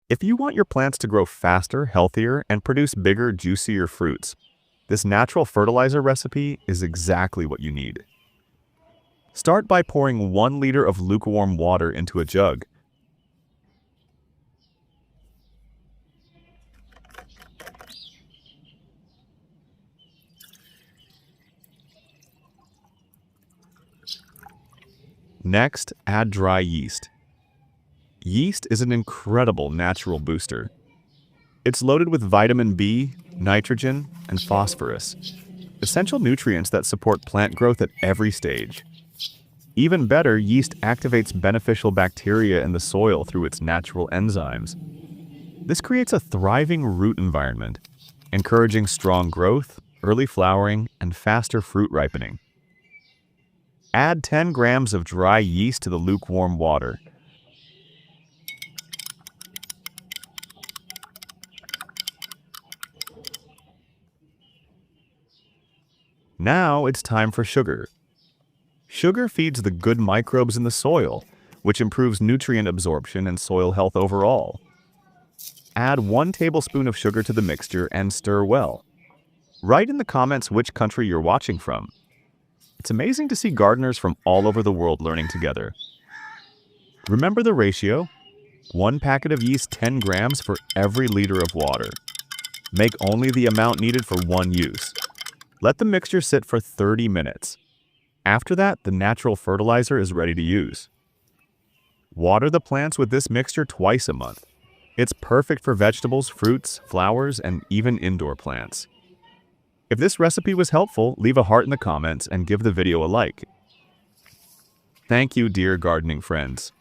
If you want your plants to grow faster, healthier, and produce bigger, juicier fruits, this natural fertilizer recipe is exactly what you need. Start by pouring 1 liter of lukewarm water into a jug. Next, add dry yeast. Yeast is an incredible natural booster. It's loaded with vitamin B, nitrogen, and phosphorus, essential nutrients that support plant growth at every stage. Even better, yeast activates beneficial bacteria in the soil through its natural enzymes. This creates a thriving root environment, encouraging strong growth, early flowering, and faster fruit ripening. Add 10 grams of dry yeast to the lukewarm water. Now it's time for sugar. Sugar feeds the good microbes in the soil, which improves nutrient absorption and soil health overall. Add 1 tablespoon of sugar to the mixture and stir well. Write in the comments which country you're watching from. It's amazing to see gardeners from all over the world learning together. Remember the ratio: 1 packet of yeast 10 grams for every liter of water. Make only the amount needed for one use. Let the mixture sit for 30 minutes. After that, the natural fertilizer is ready to use. Water the plants with this mixture twice a month. It's perfect for vegetables, fruits, flowers, and even indoor plants. If this recipe was helpful, leave a heart in the comments and give the video a like. Thank you, dear gardening friends.